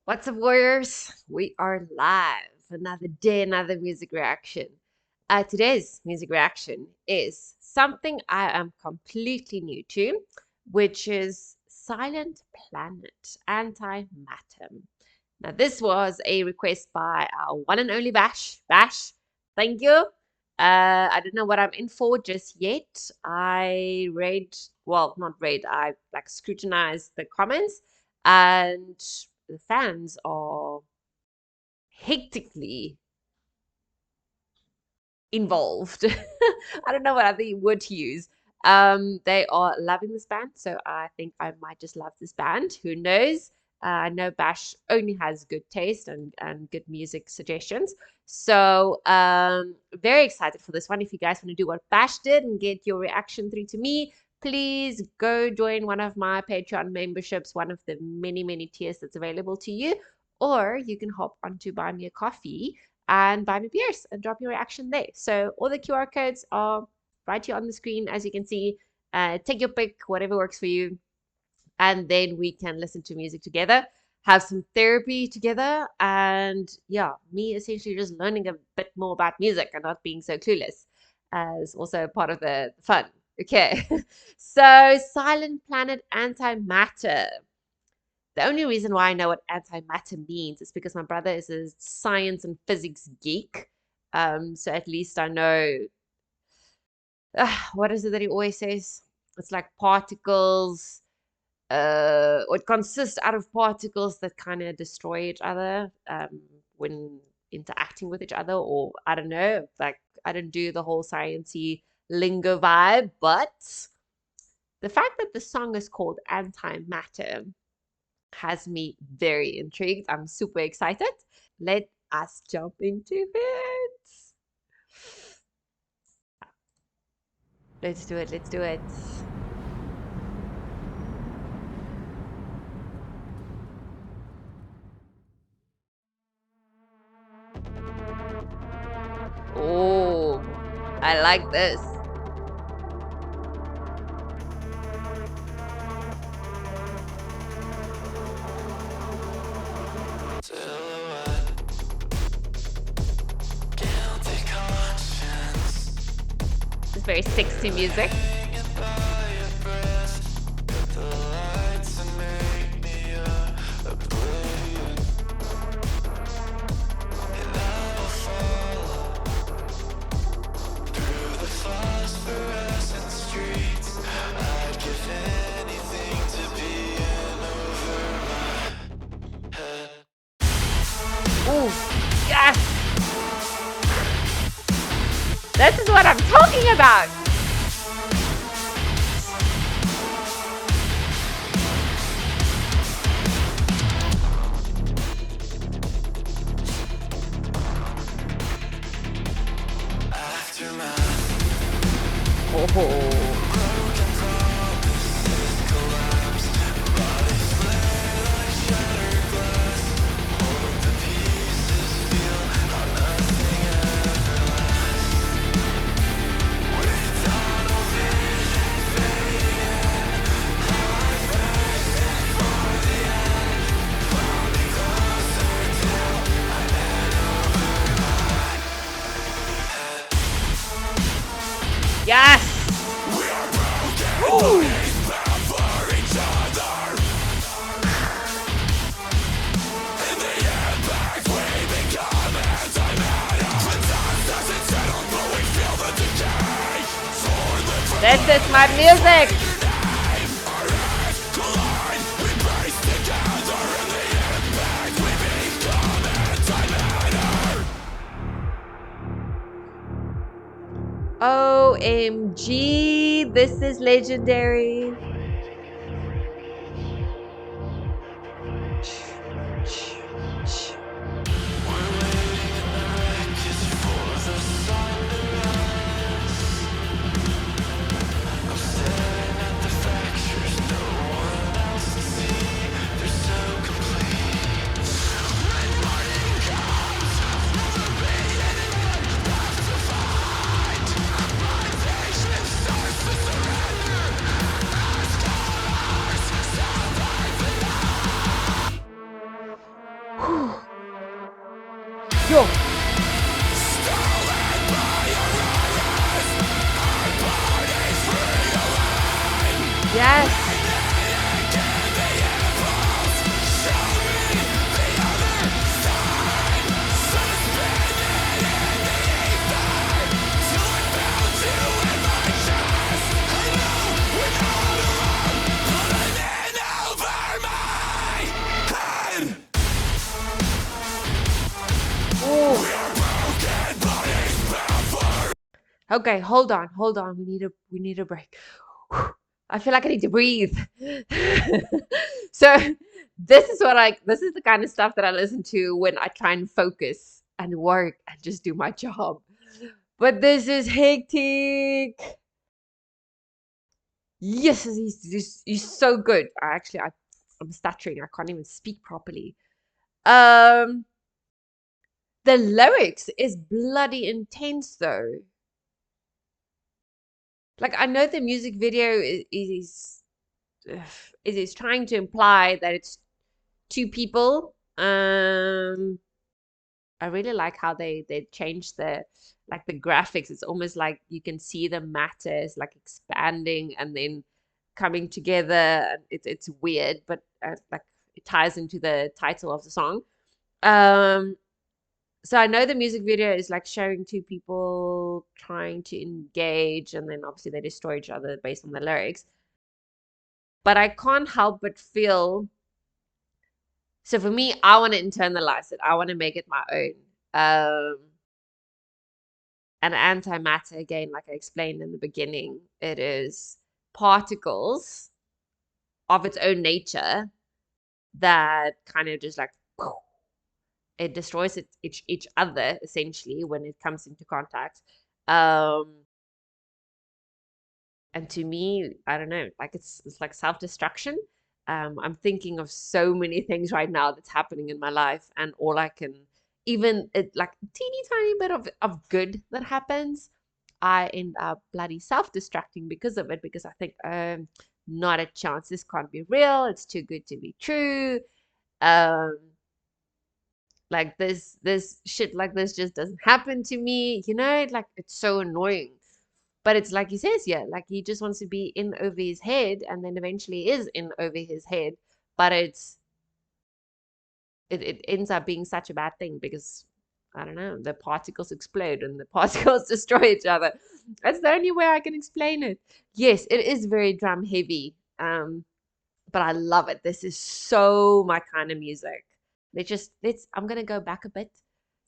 What's up, warriors? We are live. Another day, another music reaction. Today's music reaction is something I am completely new to, which is Silent Planet Antimatter. Now, this was a request by our one and only Bash. Bash, thank you. I don't know what I'm in for just yet. Not read, I like scrutinized the comments, and the fans are hectically involved. I don't know what other word to use. They are loving this band, so I think I might just love this band. Who knows? I know Bash only has good taste and good music suggestions. So very excited for this one. If you guys want to do what Bash did and get your reaction through to me, please go join one of my Patreon memberships, one of the many, many tiers that's available to you. Or you can hop onto Buy Me a Coffee and buy me beers and drop your reaction there. So all the QR codes are right here on the screen, as you can see. Take your pick, whatever works for you, and then we can listen to music together, have some therapy together, and yeah, me essentially just learning a bit more about music and not being so clueless as also part of the fun. Okay, so Silent Planet Antimatter. The only reason why I know what antimatter means is because my brother is a science and physics geek. So at least I know, what is it that he always says? It's like particles, or it consists out of particles that kind of destroy each other when interacting with each other, or I don't know, like I don't do the whole sciencey lingo vibe, but the fact that the song is called Antimatter has me very intrigued. I'm super excited. Let us jump into it. Let's do it. Let's do it. Oh, I like this. It's very sexy music. Ooh, yes! This is what I'm talking about! Oh. Yes! Woo! This is my music! OMG, this is legendary. Yo. Yes. Okay, hold on, hold on. We need a break. I feel like I need to breathe. So this is the kind of stuff that I listen to when I try and focus and work and just do my job. But this is hectic. Yes, he's so good. I'm stuttering. I can't even speak properly. Um, the lyrics is bloody intense though. Like I know the music video is trying to imply that it's two people. I really like how they changed the graphics. It's almost like you can see the matters like expanding and then coming together. It's weird, but like it ties into the title of the song. Um, so I know the music video is like showing two people trying to engage, and then obviously they destroy each other based on the lyrics. But I can't help but feel. So for me, I want to internalize it. I want to make it my own. And antimatter, again, like I explained in the beginning, it is particles of its own nature that kind of just like it destroys each other essentially when it comes into contact. Um, and to me, I don't know, like it's like self-destruction. I'm thinking of so many things right now that's happening in my life, and all I can even it like teeny tiny bit of good that happens, I end up bloody self-destructing because of it, because I think, not a chance, this can't be real, it's too good to be true. Um, like this shit like this just doesn't happen to me, like it's so annoying. But it's like he says, yeah, like he just wants to be in over his head, and then eventually is in over his head. But it ends up being such a bad thing because I don't know, the particles explode and the particles destroy each other. That's the only way I can explain it. Yes, it is very drum heavy. But I love it. This is so my kind of music. I'm gonna go back a bit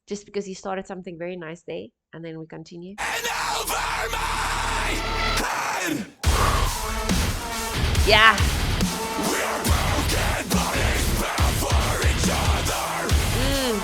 just because he started something very nice there, and then we continue. And over my head. Yeah. We're broken bodies bound for each other. In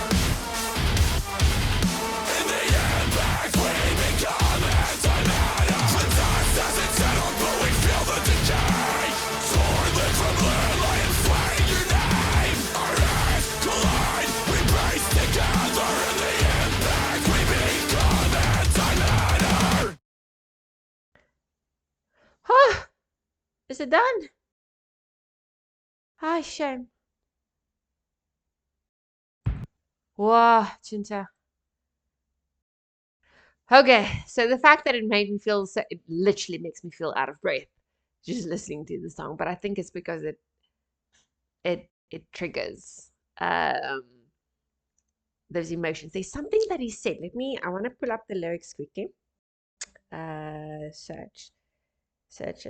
the impact we become antimatter. The dust doesn't settle, but we feel the decay. Sword lit from lead, I am swearing your name. Our heads collide, we brace together. In the impact we become antimatter. Huh? Is it done? Ah, shame. Wow, Chinta. Okay, so the fact that it made me feel so, it literally makes me feel out of breath just listening to the song. But I think it's because it triggers um those emotions. There's something that he said. I want to pull up the lyrics quickly. Search. Search.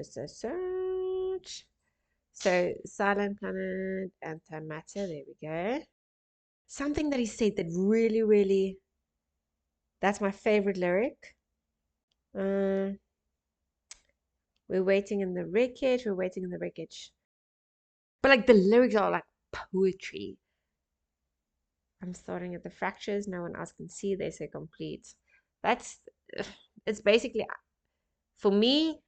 So SilentPlanet, Antimatter, there we go. Something that he said that really, really, that's my favorite lyric. We're waiting in the wreckage. We're waiting in the wreckage. But like the lyrics are like poetry. I'm starting at the fractures. No one else can see. They say complete. That's it's basically for me.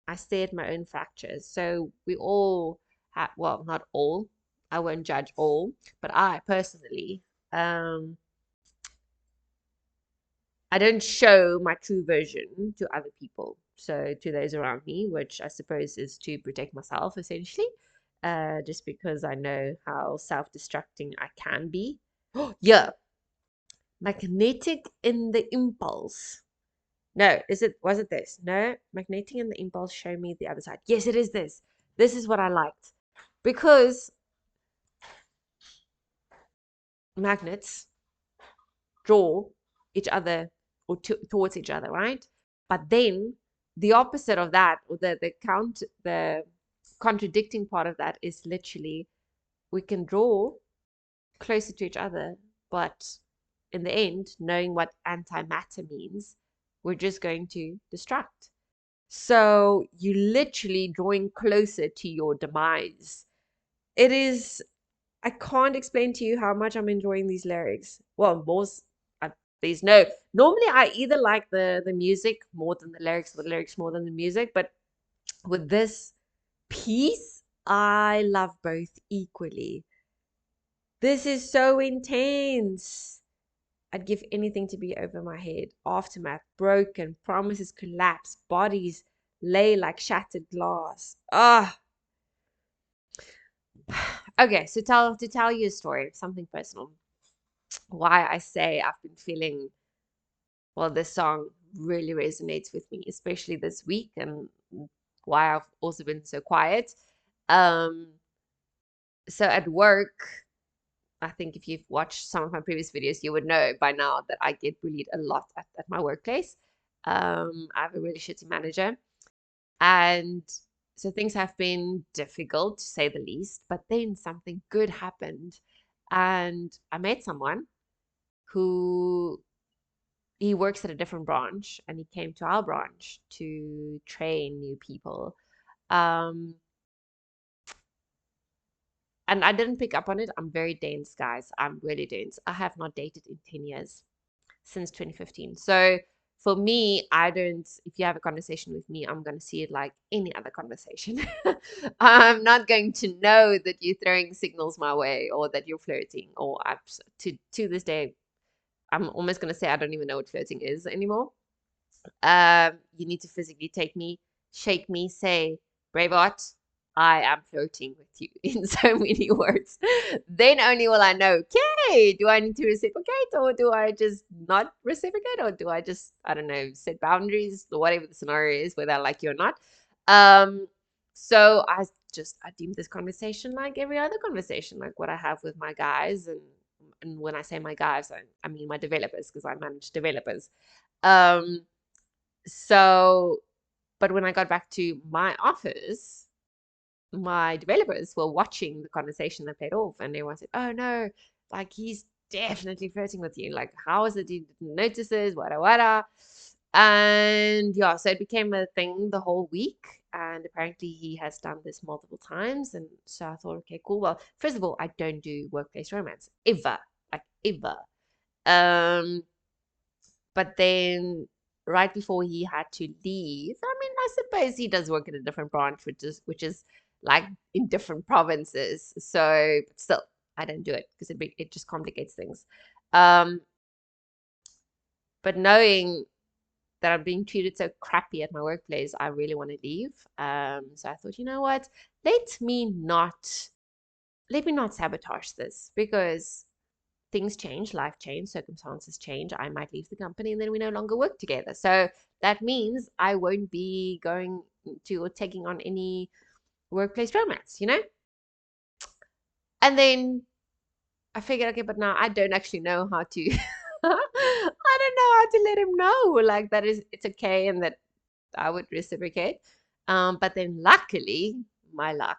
I stare at my own fractures. So we all have, well, not all. I won't judge all, but I personally, I don't show my true version to other people. So to those around me, which I suppose is to protect myself essentially, just because I know how self-destructing I can be. Yeah. Magnetic in the impulse. No, was it this? No, magnetic in the impulse, show me the other side. Yes, it is this. This is what I liked. Because magnets draw each other or towards each other, right? But then the opposite of that, or the contradicting part of that is literally we can draw closer to each other, but in the end, knowing what antimatter means, we're just going to distract. So you literally drawing closer to your demise. It is, I can't explain to you how much I'm enjoying these lyrics. Well, there's no, normally I either like the music more than the lyrics more than the music, but with this piece, I love both equally. This is so intense. I'd give anything to be over my head. Aftermath, broken, promises collapse, bodies lay like shattered glass. Ah. Okay, so to tell you a story, something personal. Why I say I've been feeling, well, this song really resonates with me, especially this week, and why I've also been so quiet. Um, so at work, I think if you've watched some of my previous videos, you would know by now that I get bullied a lot at my workplace. I have a really shitty manager. And so things have been difficult to say the least, but then something good happened. And I met someone who he works at a different branch and he came to our branch to train new people. Um, and I didn't pick up on it. I'm very dense, guys. I'm really dense. I have not dated in 10 years. Since 2015. So for me, I don't, if you have a conversation with me, I'm going to see it like any other conversation. I'm not going to know that you're throwing signals my way or that you're flirting, or to this day, I'm almost going to say I don't even know what flirting is anymore. You need to physically take me, shake me, say, Braveheart, I am flirting with you in so many words. Then only will I know, okay, do I need to reciprocate or do I just not reciprocate or do I just, I don't know, set boundaries or whatever the scenario is, whether I like you or not. So I deem this conversation like every other conversation, like what I have with my guys. And when I say my guys, I mean my developers, because I manage developers. Um, so, but when I got back to my office, my developers were watching the conversation that played off, and everyone said, "Oh no, like he's definitely flirting with you. Like, how is it you didn't notice this? Wada wada." And yeah, so it became a thing the whole week. And apparently he has done this multiple times. And so I thought, okay, cool. Well, first of all, I don't do workplace romance ever, like ever. Um, but then right before he had to leave, I mean, I suppose he does work in a different branch, which is like in different provinces. So but still, I don't do it because it just complicates things. Um, but knowing that I'm being treated so crappy at my workplace, I really want to leave. So I thought, you know what? Let me not sabotage this, because things change, life change, circumstances change. I might leave the company and then we no longer work together. So that means I won't be going to or taking on any workplace romance, you know? And then I figured, okay, but now I don't actually know how to, I don't know how to let him know, like, that is, it's okay and that I would reciprocate. But then luckily, my luck,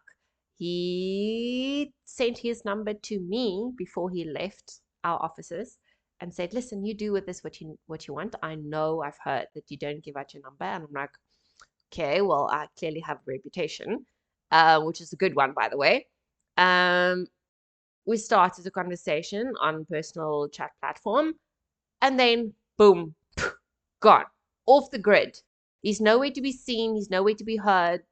he sent his number to me before he left our offices and said, "Listen, you do with this what you want. I know I've heard that you don't give out your number." And I'm like, okay, well, I clearly have a reputation, which is a good one, by the way. Um, we started a conversation on personal chat platform, and then boom, gone off the grid. He's nowhere to be seen. He's nowhere to be heard.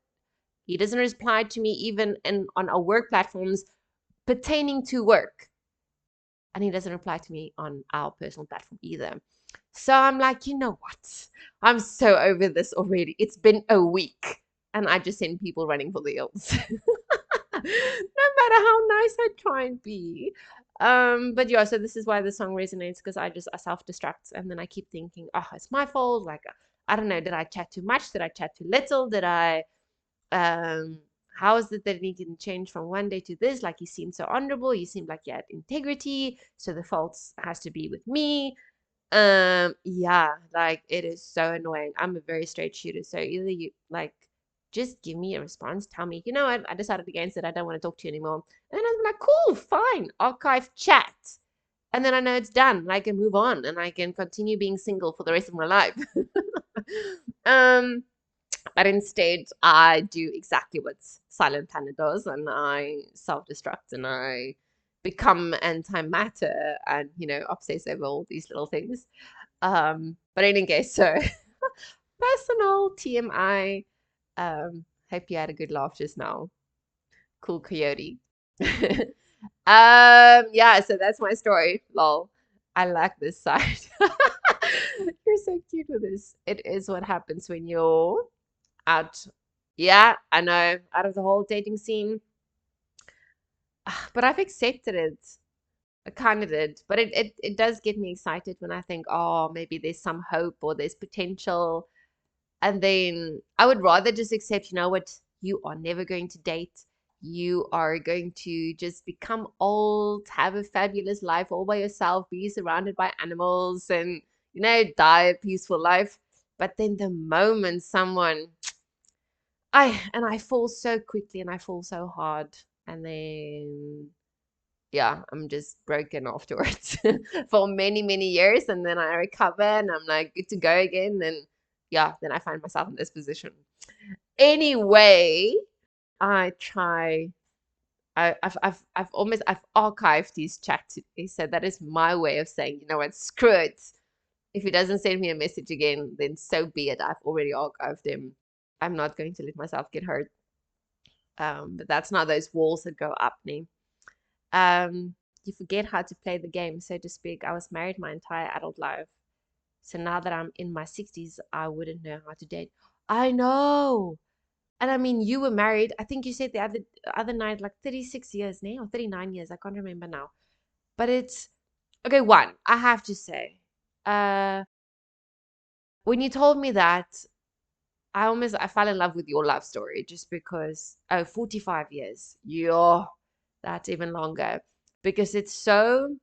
He doesn't reply to me even on our work platforms pertaining to work. And he doesn't reply to me on our personal platform either. So I'm like, you know what? I'm so over this already. It's been a week and I just send people running for the hills. matter how nice I try and be. But yeah, so this is why the song resonates because I self-destruct and then I keep thinking, oh, it's my fault. Like I don't know, did I chat too much? Did I chat too little? Did I um how is it that he didn't change from one day to this? Like he seemed so honorable, you seemed like you had integrity, so the fault has to be with me. Yeah, like it is so annoying. I'm a very straight shooter, so either you like just give me a response, tell me, you know what, I decided against it, I don't want to talk to you anymore. And then I'm like, cool, fine, archive chat. And then I know it's done, and I can move on and I can continue being single for the rest of my life. um but instead, I do exactly what SilentPlanet does, and I self-destruct and I become antimatter and obsess over all these little things. But in any case, so personal TMI. Hope you had a good laugh just now. Cool coyote. Yeah, so that's my story. Lol. I like this side. You're so cute with this. It is what happens when you're out. Yeah, I know, out of the whole dating scene. But I've accepted it. I kind of did. But it does get me excited when I think, oh, maybe there's some hope or there's potential. And then I would rather just accept, you know what, you are never going to date. You are going to just become old, have a fabulous life all by yourself, be surrounded by animals, and, die a peaceful life. But then the moment someone I fall so quickly and I fall so hard. And then, yeah, I'm just broken afterwards for many, many years. And then I recover and I'm like good to go again. And yeah, then I find myself in this position. Anyway, I try. I've archived these chats. So that is my way of saying, you know what, screw it. If he doesn't send me a message again, then so be it. I've already archived him. I'm not going to let myself get hurt. But that's not those walls that go up, me. You forget how to play the game, so to speak. I was married my entire adult life. So now that I'm in my 60s, I wouldn't know how to date. I know. And I mean, you were married. I think you said the other night, like 36 years now, or 39 years. I can't remember now. But it's okay. One, I have to say, uh, when you told me that, I fell in love with your love story just because 45 years. Yeah, that's even longer. Because it's so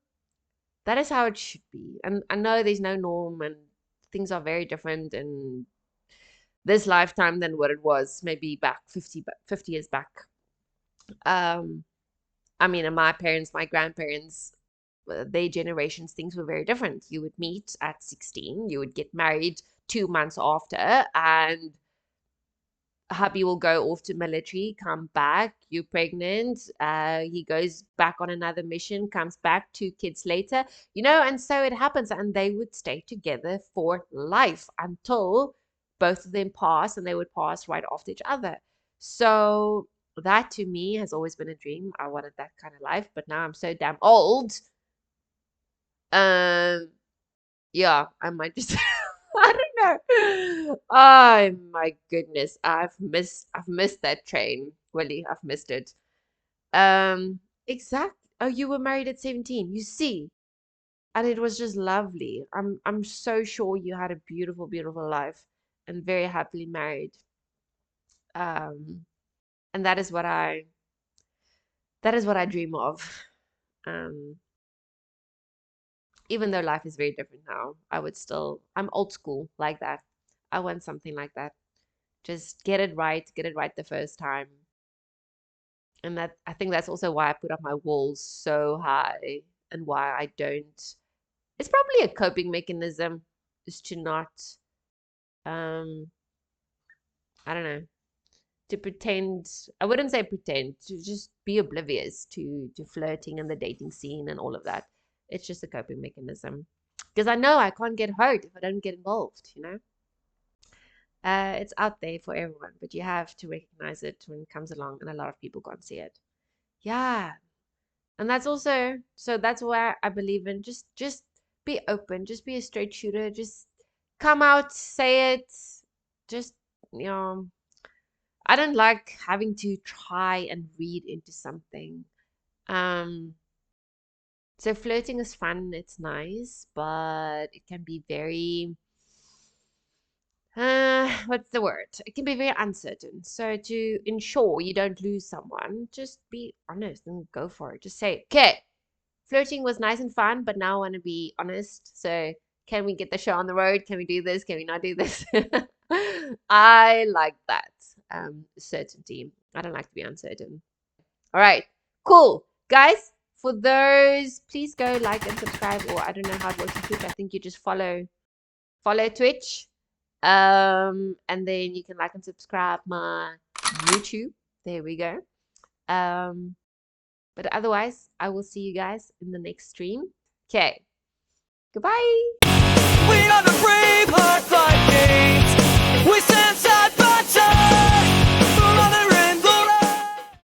that is how it should be. And I know there's no norm and things are very different in this lifetime than what it was maybe back 50 years back. Um, I mean, and my parents, my grandparents, their generations, things were very different. You would meet at 16, you would get married 2 months after, and hubby will go off to military, come back, you're pregnant, he goes back on another mission, comes back 2 kids later, and so it happens. And they would stay together for life until both of them pass, and they would pass right after each other. So that to me has always been a dream. I wanted that kind of life, but now I'm so damn old. Um, yeah, I might just I don't know. Oh my goodness. I've missed that train. Willie, I've missed it. Exactly. Oh, you were married at 17. You see. And it was just lovely. I'm so sure you had a beautiful, beautiful life and very happily married. Um, and that is what I dream of. Um, even though life is very different now, I'm old school like that. I want something like that. Just get it right the first time. And that I think that's also why I put up my walls so high and why I don't. It's probably a coping mechanism is to not, um, I don't know, to pretend. I wouldn't say pretend, to just be oblivious to flirting and the dating scene and all of that. It's just a coping mechanism because I know I can't get hurt if I don't get involved. It's out there for everyone, but you have to recognize it when it comes along, and a lot of people can't see it. Yeah. And that's also, so that's why I believe in just be open, just be a straight shooter, just come out, say it. Just, you know, I don't like having to try and read into something. So flirting is fun, it's nice, but it can be very what's the word? It can be very uncertain. So to ensure you don't lose someone, just be honest and go for it. Just say, okay, flirting was nice and fun, but now I want to be honest. So can we get the show on the road? Can we do this? Can we not do this? I like that. Certainty. I don't like to be uncertain. All right, cool. Guys, for those, please go like and subscribe, or I don't know how it works on Twitch. I think you just follow Twitch. And then you can like and subscribe my YouTube. There we go. But otherwise, I will see you guys in the next stream. Okay. Goodbye. We are the brave heart Vikings. We stand side by side.